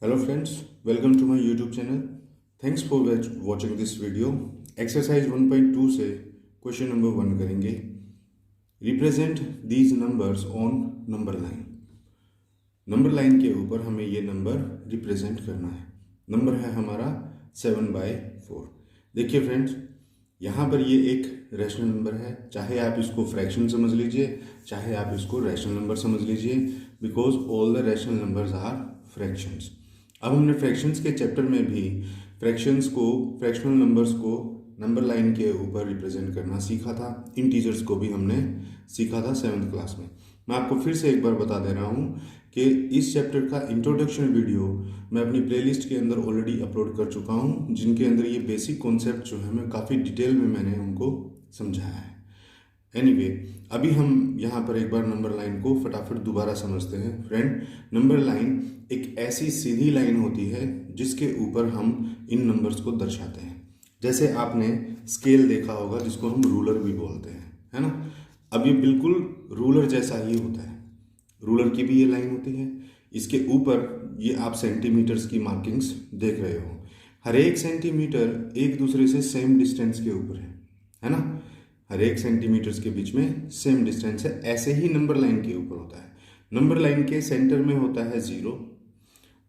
Hello friends, welcome to my YouTube channel. Thanks for watching this video. Exercise 1.2 से question number 1 करेंगे. Represent these numbers on number line. Number line के ऊपर हमें ये number represent करना है. Number है हमारा 7/4. देखिए फ्रेंड्स, यहाँ पर ये एक रैशनल नंबर है. चाहे आप इसको फ्रैक्शन समझ लीजिए, चाहे आप इसको रैशनल नंबर समझ लीजिए, because all the rational numbers are fractions. अब हमने फ्रैक्शंस के चैप्टर में भी फ्रैक्शनल नंबर्स को नंबर लाइन के ऊपर रिप्रेजेंट करना सीखा था. इंटीजर्स को भी हमने सीखा था 7th क्लास में. मैं आपको फिर से एक बार बता दे रहा हूँ कि इस चैप्टर का इंट्रोडक्शन वीडियो मैं अपनी प्लेलिस्ट के अंदर ऑलरेडी अपलोड कर चुका हूँ, जिनके अंदर ये बेसिक कॉन्सेप्ट जो है मैं काफ़ी डिटेल में मैंने उनको समझाया है. एनीवे, अभी हम यहाँ पर एक बार नंबर लाइन को फटाफट दोबारा समझते हैं. फ्रेंड, नंबर लाइन एक ऐसी सीधी लाइन होती है जिसके ऊपर हम इन नंबर्स को दर्शाते हैं. जैसे आपने स्केल देखा होगा जिसको हम रूलर भी बोलते हैं, है ना. अब ये बिल्कुल रूलर जैसा ही होता है. रूलर की भी ये लाइन होती है. इसके ऊपर ये आप सेंटीमीटर्स की मार्किंग्स देख रहे हो. हर एक सेंटीमीटर एक दूसरे से सेम डिस्टेंस के ऊपर है ना. हर एक सेंटीमीटर्स के बीच में सेम डिस्टेंस है. ऐसे ही नंबर लाइन के ऊपर होता है. नंबर लाइन के सेंटर में होता है 0.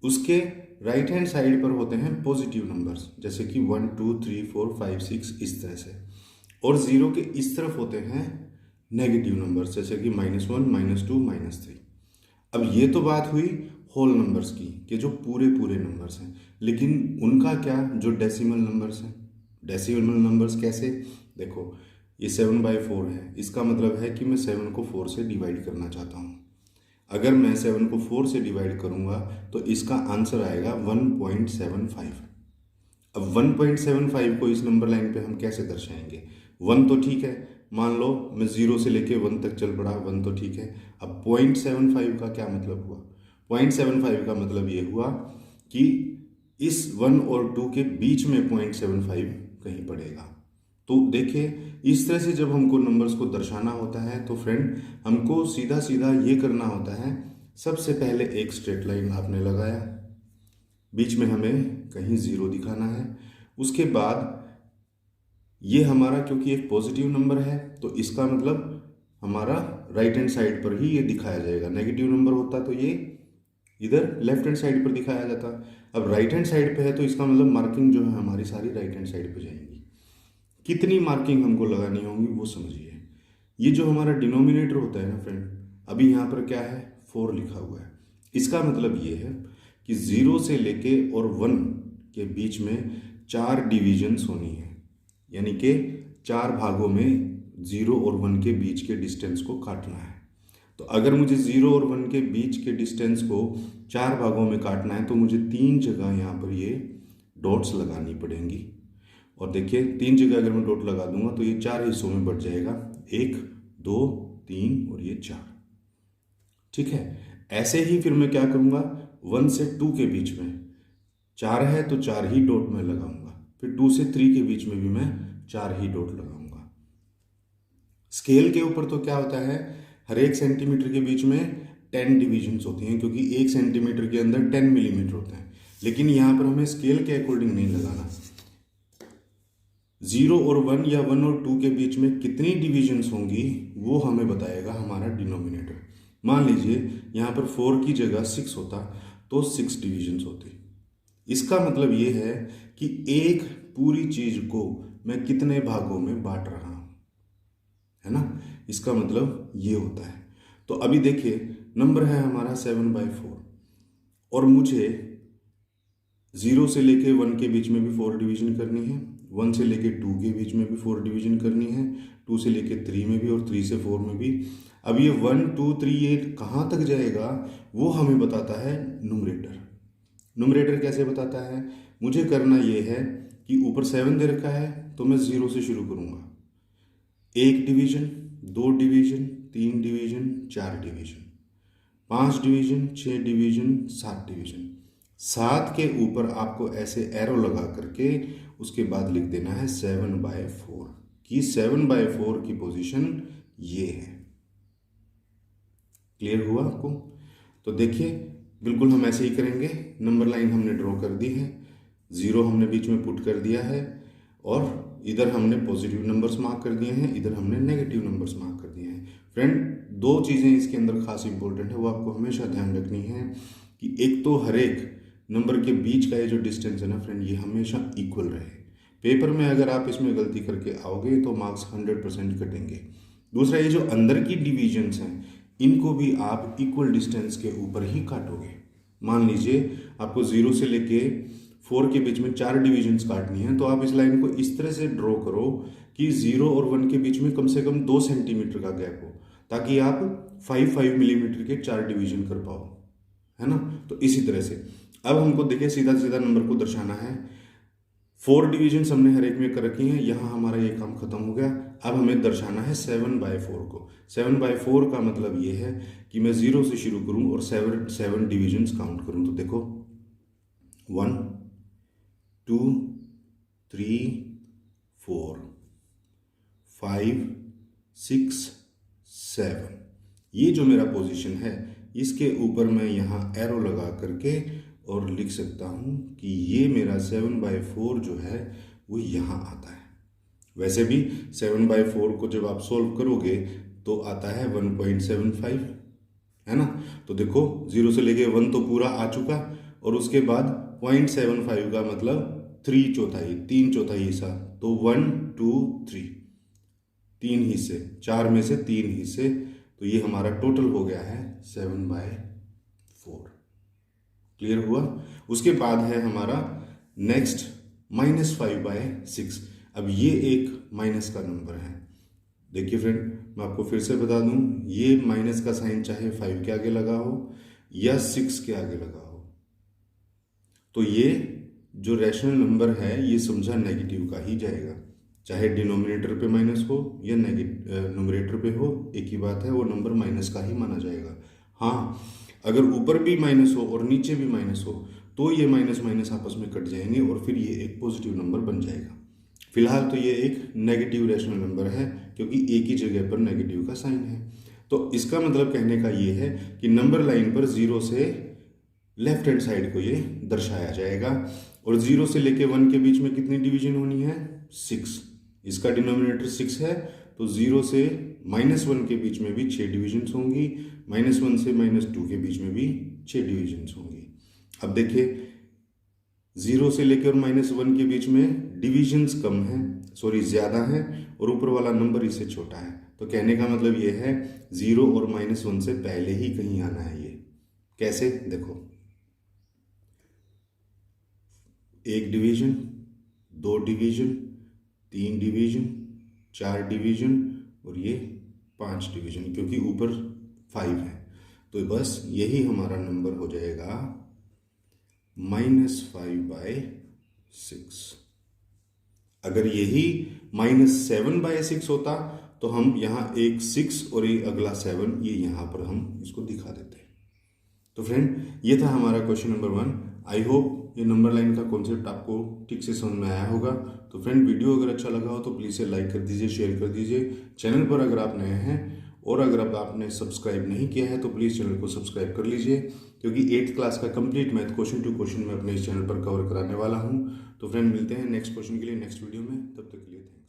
उसके राइट हैंड साइड पर होते हैं पॉजिटिव नंबर्स, जैसे कि 1 2 3 4 5 6 इस तरह से. और 0 के इस तरफ होते हैं नेगेटिव नंबर्स, जैसे कि -1 -2 -3. अब ये तो बात हुई होल नंबर्स की, कि जो पूरे नंबर्स हैं. लेकिन उनका क्या, जो डेसिमल नंबर्स हैं. डेसिमल नंबर्स कैसे, देखो ये 7/4 है. इसका मतलब है कि मैं 7 को 4 से डिवाइड करना चाहता हूँ. अगर मैं 7 को 4 से डिवाइड करूँगा तो इसका आंसर आएगा 1.75. अब 1.75 को इस नंबर लाइन पे हम कैसे दर्शाएंगे. 1 तो ठीक है, मान लो मैं 0 से लेके 1 तक चल पड़ा, 1 तो ठीक है. अब 0.75 का क्या मतलब हुआ. 0.75 का मतलब ये हुआ कि इस 1 और 2 के बीच में 0.75 कहीं पड़ेगा. तो देखिए, इस तरह से जब हमको नंबर्स को दर्शाना होता है तो फ्रेंड हमको सीधा सीधा ये करना होता है. सबसे पहले एक स्ट्रेट लाइन आपने लगाया, बीच में हमें कहीं 0 दिखाना है. उसके बाद ये हमारा, क्योंकि एक पॉजिटिव नंबर है तो इसका मतलब हमारा राइट हैंड साइड पर ही ये दिखाया जाएगा. नेगेटिव नंबर होता तो ये इधर लेफ्ट हैंड साइड पर दिखाया जाता. अब राइट हैंड साइड पे है तो इसका मतलब मार्किंग जो है हमारी सारी राइट हैंड साइड पे जाएंगी. कितनी मार्किंग हमको लगानी होंगी वो समझिए. ये जो हमारा डिनोमिनेटर होता है ना फ्रेंड, अभी यहाँ पर क्या है, 4 लिखा हुआ है. इसका मतलब ये है कि 0 से लेके और 1 के बीच में 4 डिविजन्स होनी है. यानी कि 4 भागों में 0 और 1 के बीच के डिस्टेंस को काटना है. तो अगर मुझे 0 और 1 के बीच के डिस्टेंस को 4 भागों में काटना है तो मुझे 3 जगह यहाँ पर ये डॉट्स लगानी पड़ेंगी. और देखिए, 3 जगह अगर मैं डॉट लगा दूंगा तो ये 4 हिस्सों में बढ़ जाएगा. 1 2 3 और ये 4. ठीक है. ऐसे ही फिर मैं क्या करूँगा, 1 से 2 के बीच में 4 है तो 4 ही डॉट मैं लगाऊंगा. फिर 2 से 3 के बीच में भी मैं 4 ही डॉट लगाऊंगा. स्केल के ऊपर तो क्या होता है, हर एक सेंटीमीटर के बीच में 10 डिविजन्स होती हैं, क्योंकि 1 सेंटीमीटर के अंदर 10 मिलीमीटर होते हैं. लेकिन यहाँ पर हमें स्केल के अकॉर्डिंग नहीं लगाना. 0 और 1 या 1 और 2 के बीच में कितनी डिविजन्स होंगी वो हमें बताएगा हमारा डिनोमिनेटर. मान लीजिए यहाँ पर 4 की जगह 6 होता तो 6 डिविजन्स होती. इसका मतलब ये है कि एक पूरी चीज को मैं कितने भागों में बांट रहा हूँ, है ना. इसका मतलब ये होता है. तो अभी देखिए, नंबर है हमारा 7/4 और मुझे 0 से लेके 1 के बीच में भी 4 डिवीजन करनी है. 1 से लेके 2 के बीच में भी 4 डिवीजन करनी है. 2 से लेके 3 में भी और 3 से 4 में भी. अब ये 1 2 3 ये कहाँ तक जाएगा वो हमें बताता है नुमरेटर. नुमरेटर कैसे बताता है, मुझे करना ये है कि ऊपर 7 दे रखा है तो मैं 0 से शुरू करूँगा. 1 division, 2 division, 3 division, 4 division, 5 division, 6 division, 7 division. 7 के ऊपर आपको ऐसे एरो लगा करके उसके बाद लिख देना है 7/4 कि 7/4 की पोजीशन ये है. क्लियर हुआ आपको. तो देखिए, बिल्कुल हम ऐसे ही करेंगे। नंबर लाइन हमने ड्रॉ कर दी है, 0 हमने बीच में पुट कर दिया है और इधर हमने पॉजिटिव नंबर्स मार्क कर दिए हैं, इधर हमने नेगेटिव नंबर्स मार्क कर दिए हैं। फ्रेंड, दो चीज़ें इसके अंदर खास इंपॉर्टेंट है, वो आपको हमेशा ध्यान रखनी है कि एक तो हर एक नंबर के बीच का ये जो डिस्टेंस है ना फ्रेंड, ये हमेशा इक्वल रहे। पेपर में अगर आप इसमें गलती करके आओगे तो मार्क्स 100% कटेंगे। दूसरा, ये जो अंदर की डिविजन्स हैं इनको भी आप इक्वल डिस्टेंस के ऊपर ही काटोगे। मान लीजिए आपको 0 से लेके 4 के बीच में 4 डिविजन्स काटनी है, तो आप इस लाइन को इस तरह से ड्रॉ करो कि 0 और 1 के बीच में कम से कम 2 सेंटीमीटर का गैप हो, ताकि आप 5 मिलीमीटर के 4 डिवीजन कर पाओ, है ना। तो इसी तरह से अब हमको देखिए सीधा सीधा नंबर को दर्शाना है। 4 डिवीजन हमने हर एक में कर रखी हैं, यहाँ हमारा ये काम खत्म हो गया। अब हमें दर्शाना है 7/4 को। 7/4 का मतलब ये है कि मैं 0 से शुरू करूं और 7 डिविजन्स काउंट करूं। तो देखो 1 2 3 4 5 6 7, ये जो मेरा पोजीशन है इसके ऊपर मैं यहाँ एरो लगा करके और लिख सकता हूँ कि ये मेरा 7/4 जो है वो यहाँ आता है। वैसे भी 7/4 को जब आप सोल्व करोगे तो आता है 1.75, है ना। तो देखो 0 से लेके 1 तो पूरा आ चुका और उसके बाद 0.75 का मतलब 3/4 हिस्सा, तो 1 2 3 3 हिस्से, 4 में से 3 हिस्से, तो ये हमारा टोटल हो गया है 7/4। क्लियर हुआ। उसके बाद है हमारा नेक्स्ट -5/6। अब ये एक माइनस का नंबर है। देखिए फ्रेंड, मैं आपको फिर से बता दूं, ये माइनस का साइन चाहे 5 के आगे लगा हो या 6 के आगे लगा हो, तो ये जो रैशनल नंबर है ये समझा नेगेटिव का ही जाएगा, चाहे डिनोमिनेटर पे माइनस हो या न्यूमरेटर पे हो, एक ही बात है, वो नंबर माइनस का ही माना जाएगा। हाँ, अगर ऊपर भी माइनस हो और नीचे भी माइनस हो तो ये माइनस माइनस आपस में कट जाएंगे और फिर ये एक पॉजिटिव नंबर बन जाएगा। फिलहाल तो ये एक नेगेटिव रैशनल नंबर है क्योंकि एक ही जगह पर नेगेटिव का साइन है। तो इसका मतलब कहने का ये है कि नंबर लाइन पर 0 से लेफ्ट हैंड साइड को ये दर्शाया जाएगा और 0 से लेके 1 के बीच में कितनी डिवीजन होनी है? 6। इसका डिनोमिनेटर 6 है तो 0 से -1 के बीच में भी 6 डिविजन्स होंगी, -1 से -2 के बीच में भी 6 डिविजन्स होंगी। अब देखिए 0 से लेकर -1 के बीच में डिविजन्स कम है, सॉरी ज़्यादा है, और ऊपर वाला नंबर इससे छोटा है। तो कहने का मतलब ये है 0 और -1 से पहले ही कहीं आना है। ये कैसे? देखो 1 डिवीजन, 2 डिवीजन, 3 डिवीजन, 4 डिवीजन और ये 5 डिवीजन, क्योंकि ऊपर 5 है। तो बस यही हमारा नंबर हो जाएगा -5/6। अगर यही -7/6 होता तो हम यहाँ एक 6 और एक अगला 7 ये यहाँ पर हम इसको दिखा देते। तो फ्रेंड, ये था हमारा क्वेश्चन नंबर 1। आई होप ये नंबर लाइन का कॉन्सेप्ट आपको ठीक से समझ में आया होगा। तो फ्रेंड, वीडियो अगर अच्छा लगा हो तो प्लीज़ इसे लाइक कर दीजिए, शेयर कर दीजिए। चैनल पर अगर आप नए हैं और अगर अब आपने सब्सक्राइब नहीं किया है तो प्लीज़ चैनल को सब्सक्राइब कर लीजिए, क्योंकि 8th क्लास का complete math question to question मैं अपने इस चैनल पर कवर कराने वाला हूँ। तो फ्रेंड, मिलते हैं नेक्स्ट क्वेश्चन के लिए नेक्स्ट वीडियो में। तब तक के लिए थैंक यू।